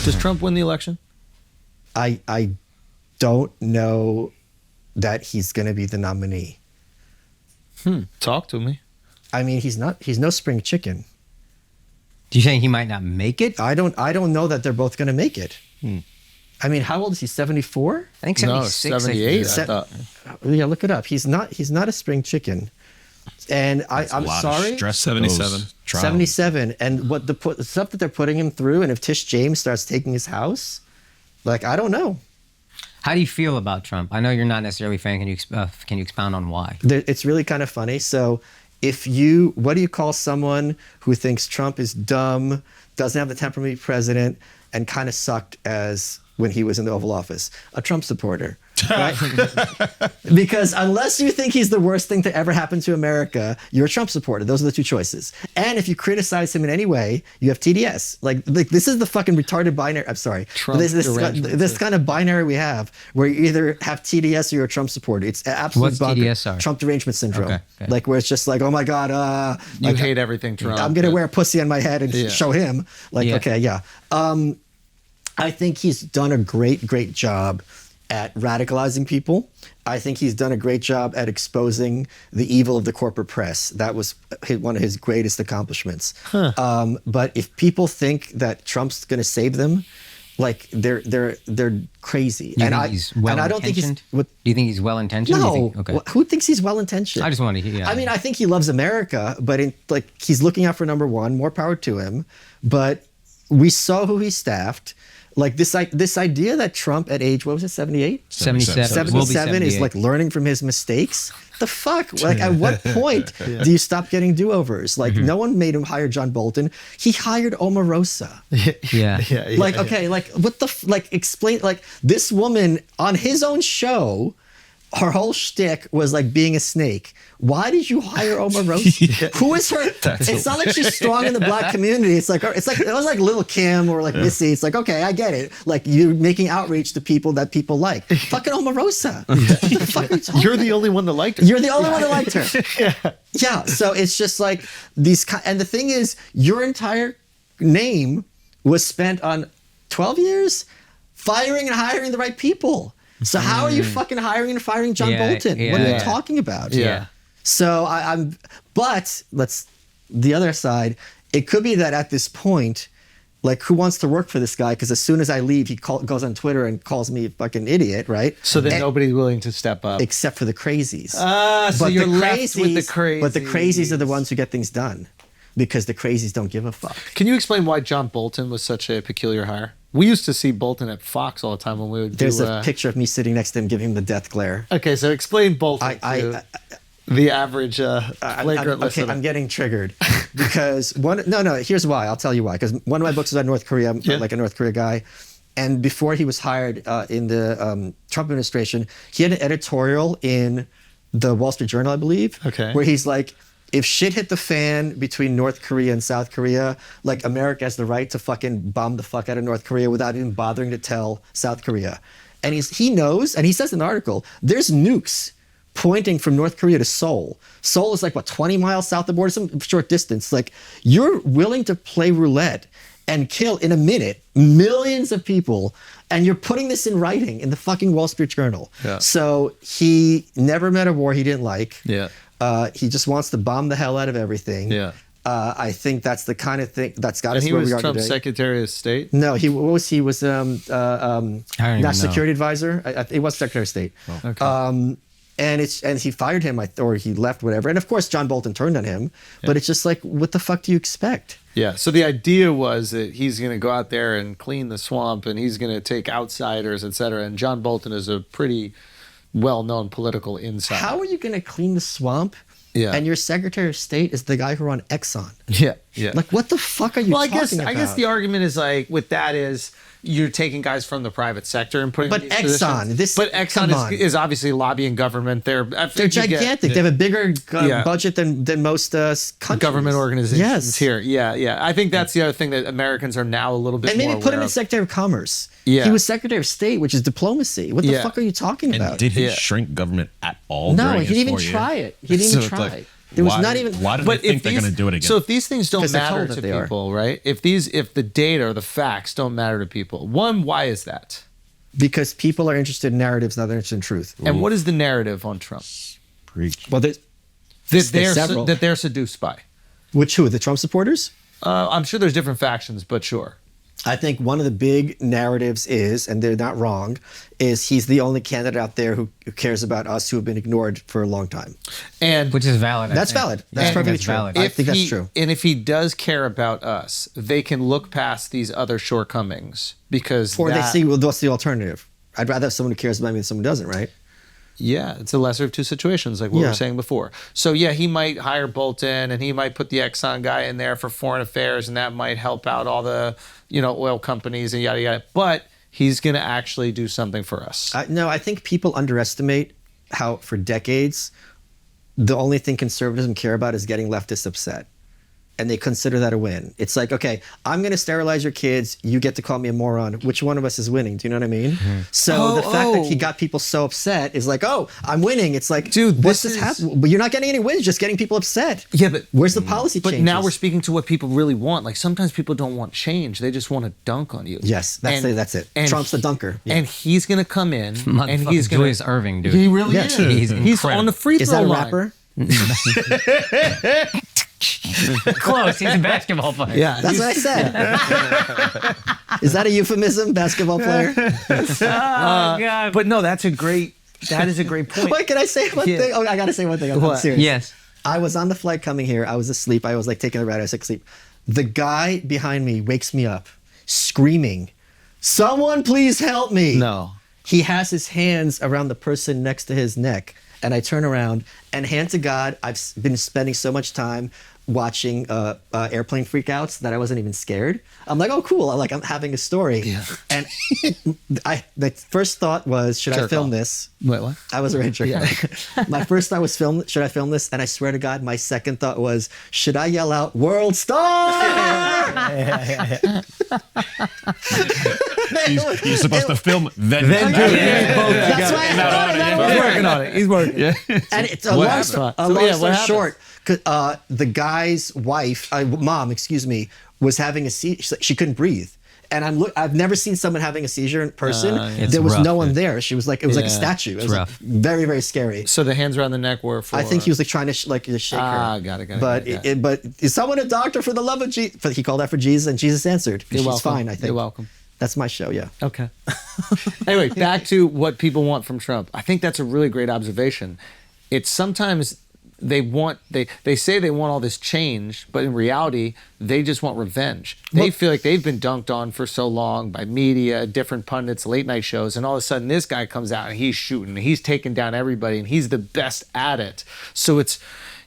Does Trump win the election? I don't know that he's going to be the nominee. Talk to me. I mean, he's no spring chicken. Do you think he might not make it? I don't know that they're both going to make it. I mean, how old is he? 74? I think No, 76. 78. I thought. Yeah, look it up. He's not a spring chicken. And I'm sorry. 77. 77. And what the stuff that they're putting him through, and if Tish James starts taking his house, like, I don't know. How do you feel about Trump? I know you're not necessarily a fan. Can you expound on why? It's really kind of funny. So what do you call someone who thinks Trump is dumb, doesn't have the temperament to be president, and kind of sucked as when he was in the Oval Office? A Trump supporter, right? Because unless you think he's the worst thing to ever happen to America, you're a Trump supporter. Those are the two choices. And if you criticize him in any way, you have TDS. Like this is the fucking retarded binary. I'm sorry. This kind of binary we have, where you either have TDS or you're a Trump supporter. It's absolutely What's TDS? Sorry. Trump derangement syndrome. Okay. Like where it's just like, oh my God, You hate everything Trump. I'm gonna wear a pussy on my head and show him. Like, okay, yeah. I think he's done a great job at radicalizing people. I think he's done a great job at exposing the evil of the corporate press. That was one of his greatest accomplishments. But if people think that Trump's going to save them, like they're crazy. Do you think he's well intentioned? No. Who thinks he's well intentioned? I just want to hear. I mean, I think he loves America, but he's looking out for number one. More power to him. But we saw who he staffed. Like this idea that Trump at age, what was it, 78? 77 is like learning from his mistakes. The fuck? Like at what point do you stop getting do-overs? Like no one made him hire John Bolton. He hired Omarosa. What the explain, like this woman on his own show, her whole shtick was like being a snake. Why did you hire Omarosa? Who is her? It's not like she's strong in the black community. It was like Lil' Kim or like Missy. It's like, okay, I get it. Like you're making outreach to people that people like. Fucking Omarosa. What the fuck are you talking You're the only one that liked her. You're the only one that liked her. Yeah. So it's just like these, and the thing is, your entire name was spent on 12 years firing and hiring the right people. So how are you fucking hiring and firing John Bolton? What are you talking about? Yeah. So but the other side, it could be that at this point, like who wants to work for this guy? Because as soon as I leave, he goes on Twitter and calls me a fucking idiot, right? So then nobody's willing to step up. Except for the crazies. So you're left with the crazies. But the crazies are the ones who get things done. Because the crazies don't give a fuck. Can you explain why John Bolton was such a peculiar hire? We used to see Bolton at Fox all the time when we would There's a picture of me sitting next to him giving him the death glare. Okay, so explain Bolton to the average flagrant listener. Okay, I'm getting triggered. Because here's why. I'll tell you why. Because one of my books is on North Korea. I'm like a North Korea guy. And before he was hired in the Trump administration, he had an editorial in the Wall Street Journal, I believe, where he's like, if shit hit the fan between North Korea and South Korea, like America has the right to fucking bomb the fuck out of North Korea without even bothering to tell South Korea. And he knows, and he says in the article, there's nukes pointing from North Korea to Seoul. Seoul is like, 20 miles south of the border, some short distance. Like, you're willing to play roulette and kill in a minute millions of people, and you're putting this in writing in the fucking Wall Street Journal. Yeah. So he never met a war he didn't like. Yeah. He just wants to bomb the hell out of everything. Yeah. I think that's the kind of thing that's got us where we are today. And he was Trump's Secretary of State? No, he was National Security Advisor. He was Secretary of State. Oh. Okay. And he fired him, or he left, whatever. And of course, John Bolton turned on him. Yeah. But it's just like, what the fuck do you expect? Yeah. So the idea was that he's going to go out there and clean the swamp, and he's going to take outsiders, et cetera. And John Bolton is a pretty well-known political insider. How are you going to clean the swamp? Yeah. And your Secretary of State is the guy who ran Exxon. Yeah. Yeah. Like, what the fuck are you talking about? I guess the argument is like, with that is, you're taking guys from the private sector and putting them in these positions. But Exxon is obviously lobbying government. They're gigantic. They have a bigger budget than most countries. Government organizations here. Yeah, yeah. I think that's the other thing that Americans are now a little bit more aware of. And maybe put him in Secretary of Commerce. Yeah. He was Secretary of State, which is diplomacy. What the fuck are you talking about? And did he shrink government at all? No, he didn't even try it. He didn't even try it. There was not even. Why do they think they're going to do it again? So if these things don't 'Cause they're matter told to that they are. people, right? If the data or the facts don't matter to people, one, why is that? Because people are interested in narratives, not interested in truth. And what is the narrative on Trump? Preach. Well, there's several. That they're seduced by. Which who? The Trump supporters? I'm sure there's different factions, but sure. I think one of the big narratives is, and they're not wrong, is he's the only candidate out there who cares about us who have been ignored for a long time. And Which is valid. I That's think. valid. That's I think perfectly that's true. valid. I think that's true. And if he does care about us, they can look past these other shortcomings because Or they see, well, what's the alternative? I'd rather have someone who cares about me than someone who doesn't, right? Yeah, it's a lesser of two situations, like what we Yeah. were saying before. So yeah, he might hire Bolton, and he might put the Exxon guy in there for foreign affairs, and that might help out all the oil companies and yada yada. But he's going to actually do something for us. No, I think people underestimate how, for decades, the only thing conservatism care about is getting leftists upset. And they consider that a win. It's like, okay, I'm going to sterilize your kids. You get to call me a moron. Which one of us is winning? Do you know what I mean? So the fact that he got people so upset is like, oh, I'm winning. It's like, Dude, what's this this is- happening? But you're not getting any wins, just getting people upset. Yeah, but Where's the policy But changes? now we're speaking to what people really want. Like sometimes people don't want change; they just want to dunk on you. Yes, that's it. and Trump's the dunker. Yeah. and he's going to come in, and he's Motherfucking going to. Julius Irving, dude. He really Yeah, is. true. He's He's incredible. on the free throw Is that a line. rapper? Close. He's a basketball player. Yeah, That's what I said. Is that a euphemism, basketball player? Oh God. But no, that is a great point. Wait, can I say one Yeah. thing? Oh, I got to say one thing. I'm not What? serious. Yes. I was on the flight coming here. I was asleep. I was like taking a ride. I was like asleep. The guy behind me wakes me up screaming, "Someone please help me." No. He has his hands around the person next to his neck. And I turn around and hand to God, I've been spending so much time watching airplane freakouts that I wasn't even scared. I'm like, oh, cool. I'm having a story. Yeah. And the first thought was, should I Jerk film off. this? Wait, what? I was already jerking. My first thought was, should I film this? And I swear to God, my second thought was, should I yell out, "World Star"? He's supposed to film, then do it. That's why I thought He's about it. working on it. He's working. Yeah. And it's a What long happened? story, So, yeah, what happened? short. The guy's mom, was having a seizure. She couldn't breathe. And I've never seen someone having a seizure in person. It's There was rough, no one dude. there. She was like, it was like a Yeah. statue. It was rough. very, very scary. So the hands around the neck were for. I think he was like trying to just shake Ah, her. got it. But is someone a doctor for the love of Jesus? But he called out for Jesus, and Jesus answered. You're She's welcome. fine, I think. You're welcome. That's my show. Yeah. Okay. Anyway, back to what people want from Trump. I think that's a really great observation. It's sometimes they say they want all this change, but in reality, they just want revenge. They feel like they've been dunked on for so long by media, different pundits, late night shows, and all of a sudden this guy comes out and he's shooting, he's taking down everybody, and he's the best at it. So it's,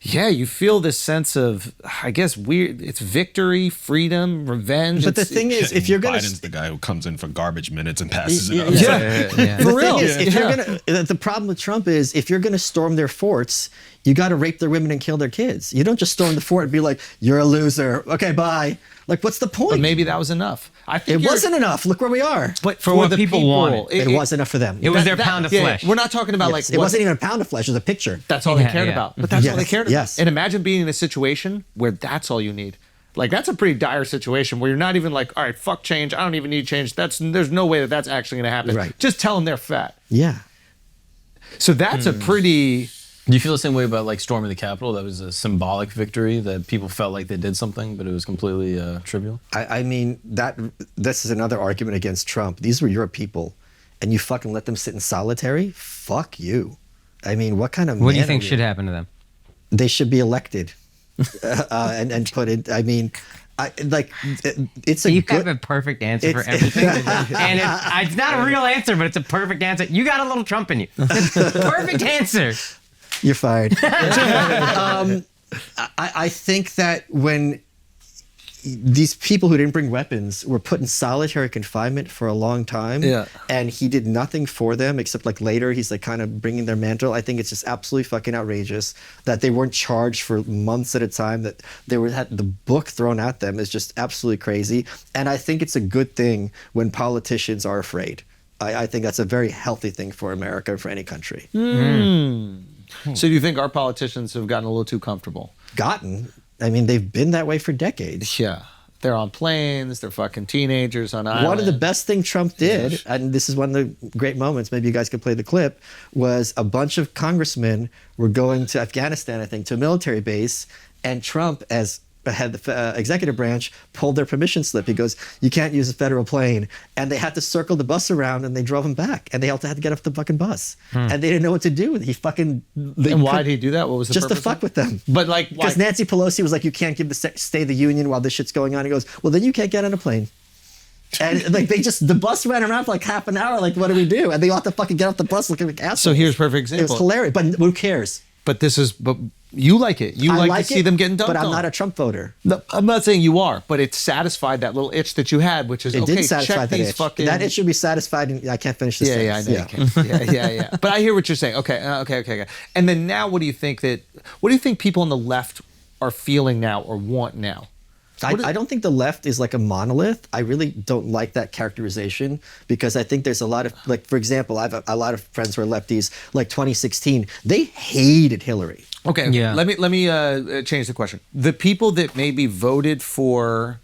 yeah, you feel this sense of, I guess, weird. It's victory, freedom, revenge. But the It's- thing is, if you're gonna Biden's the guy who comes in for garbage minutes and passes it Yeah, out. yeah. For The real. thing is, if Yeah. you're gonna, the problem with Trump is if you're gonna storm their forts, you got to rape their women and kill their kids. You don't just storm the fort and be like, "You're a loser." Okay, bye. Like, what's the point? But maybe that was enough. I think it wasn't enough. Look where we are. But For what people wanted. It wasn't enough for them. It was their pound of flesh. We're not talking about Yes, like it what- wasn't even a pound of flesh. It was a picture. That's all they Yeah, cared yeah. about. But that's all they Yes, cared about. yes. And imagine being in a situation where that's all you need. Like that's a pretty dire situation where you're not even like, all right, fuck change. I don't even need change. There's no way that that's actually going to happen. Right. Just tell them they're fat. Yeah. So that's a pretty. Do you feel the same way about like storming the Capitol? That was a symbolic victory that people felt like they did something, but it was completely trivial. I mean, this is another argument against Trump. These were your people, and you fucking let them sit in solitary? Fuck you. I mean, what kind of What do you man think are should happen to them? They should be elected and put in. I mean, it's a You good. have a perfect answer for It's- everything. And it's not a real answer, but it's a perfect answer. You got a little Trump in you. Perfect answer. You're fired. I think that when these people who didn't bring weapons were put in solitary confinement for a long time, Yeah. and he did nothing for them except like later he's like kind of bringing their mantle. I think it's just absolutely fucking outrageous that they weren't charged for months at a time, that they had the book thrown at them is just absolutely crazy. And I think it's a good thing when politicians are afraid. I think that's a very healthy thing for America, for any country. So do you think our politicians have gotten a little too comfortable? I mean, they've been that way for decades. Yeah. They're on planes. They're fucking teenagers on islands. One of the best things Trump did, and this is one of the great moments, maybe you guys could play the clip, was a bunch of congressmen were going to Afghanistan, I think, to a military base, and Trump, as head of the executive branch, pulled their permission slip. He goes, you can't use a federal plane. And they had to circle the bus around, and they drove him back. And they all had to get off the fucking bus. And they didn't know what to do. He fucking... And why did he do that? What was the just to purpose fuck with them. But like... Because Nancy Pelosi was like, you can't give the State of the Union while this shit's going on. He goes, well, then you can't get on a plane. And like the bus ran around for like half an hour. Like, what do we do? And they all have to fucking get off the bus looking like assholes. So here's a perfect example. It was hilarious, but who cares? But you like it. You like to see them getting dumped but I'm on. not a Trump voter. No, I'm not saying you are, but it satified that little itch that you had, which is, It okay, did satisfy check that these itch. fucking... That itch should be satisfied. And I can't finish this Yeah, I sentence. know you can. Yeah. But I hear what you're saying. Okay. And then now what do you think people on the left are feeling now or want now? I don't think the left is like a monolith. I really don't like that characterization because I think there's a lot of, like, for example, I have a lot of friends who are lefties, like 2016, they hated Hillary. Okay, Yeah. let me change the question. The people that maybe voted for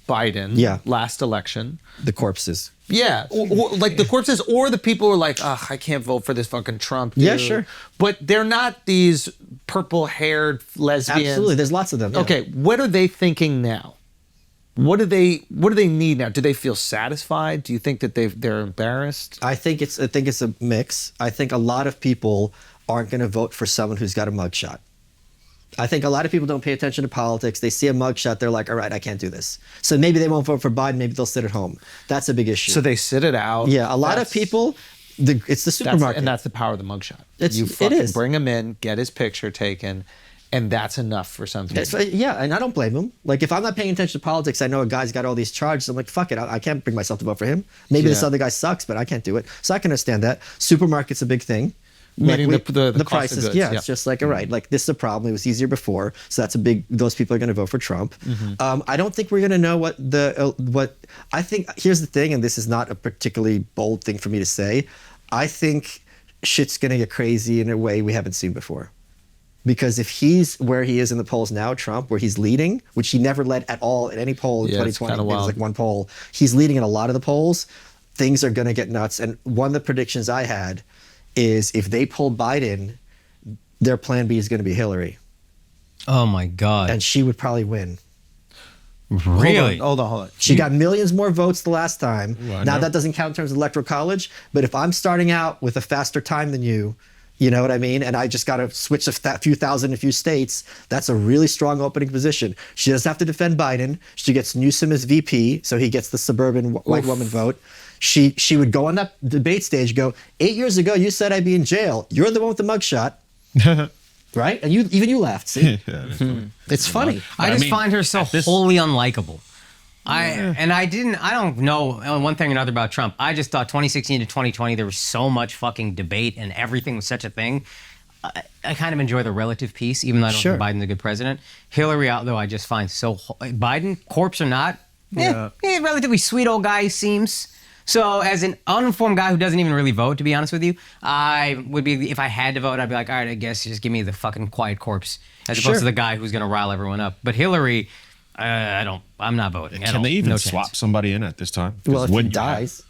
Biden last election. The corpses. Yeah, or like the corpses, or the people who are like, ugh, I can't vote for this fucking Trump dude. Yeah, sure. But they're not these purple-haired lesbians. Absolutely, there's lots of them. Yeah. Okay, what are they thinking now? What do they need now? Do they feel satisfied? Do you think that they're embarrassed? I think it's a mix. I think a lot of people aren't going to vote for someone who's got a mugshot. I think a lot of people don't pay attention to politics. They see a mugshot, they're like, all right, I can't do this. So maybe they won't vote for Biden, maybe they'll sit at home. That's a big issue. So they sit it out. Yeah, a lot of people, it's the supermarket. And that's the power of the mugshot. It fucking is. Bring him in, get his picture taken, and that's enough for some people. Yeah, and I don't blame him. Like, if I'm not paying attention to politics, I know a guy's got all these charges. I'm like, fuck it, I can't bring myself to vote for him. Maybe this other guy sucks, but I can't do it. So I can understand that. Supermarket's a big thing. Meaning like the cost prices, of goods. yeah, it's just like, all right, like this is a problem. It was easier before, so that's a big. Those people are going to vote for Trump. I don't think we're going to know what I think. Here's the thing, and this is not a particularly bold thing for me to say. I think shit's going to get crazy in a way we haven't seen before. Because if he's where he is in the polls now, Trump, where he's leading, which he never led at all in any poll in 2020, it was like one poll. He's leading in a lot of the polls. Things are going to get nuts. And one of the predictions I had is if they pull Biden, their plan B is going to be Hillary. Oh my God. And she would probably win. Really? Hold on. She got millions more votes the last time. Well, Now no. that doesn't count in terms of electoral college, but if I'm starting out with a faster time than you know what I mean? And I just got to switch a few thousand in a few states. That's a really strong opening position. She doesn't have to defend Biden. She gets Newsom as VP, so he gets the suburban white woman vote. She would go on that debate stage, go, 8 years ago, you said I'd be in jail. You're the one with the mugshot. Right? And even you laughed. See? It's funny. I just mean, find her so at this- wholly unlikable. I don't know one thing or another about Trump. I just thought 2016 to 2020, there was so much fucking debate and everything was such a thing. I kind of enjoy the relative peace, even though I don't think Biden's a good president. Hillary, though, I just find Biden, corpse or not, relatively sweet old guy he seems. So as an uninformed guy who doesn't even really vote, to be honest with you, I would be, if I had to vote, I'd be like, all right, I guess just give me the fucking quiet corpse as opposed to the guy who's going to rile everyone up. But Hillary, I'm not voting at all. Can they even No swap chance. somebody in at this time? 'Cause Well, if he wouldn't you have- dies.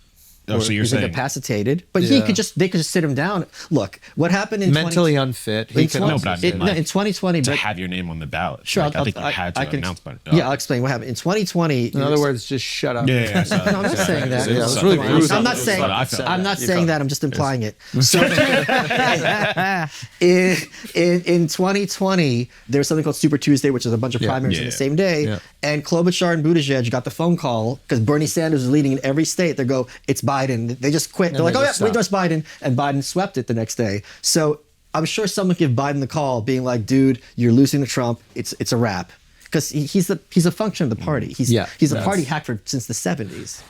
Oh, so you're he's saying incapacitated, but they could just sit him down. Look, what happened in Mentally unfit. He could No, but I mean, in 2020, to but have your name on the ballot? sure, Like, I think you had to can- announce by Yeah, I'll explain what happened in 2020. In other words, just shut up. Yeah. No, I'm just saying that. Yeah, it was really rude. I'm not saying. I felt I'm not that. saying that. I'm just implying it. So, in 2020, there was something called Super Tuesday, which is a bunch of primaries in the same day. Yeah. And Klobuchar and Buttigieg got the phone call because Bernie Sanders was leading in every state. They go, "It's Biden." They just quit. They're like, they "Oh yeah, just we stopped. endorse Biden," and Biden swept it the next day. So I'm sure someone give Biden the call, being like, "Dude, you're losing to Trump. It's a wrap." Because he's a function of the party. He's a party hack since the 70s.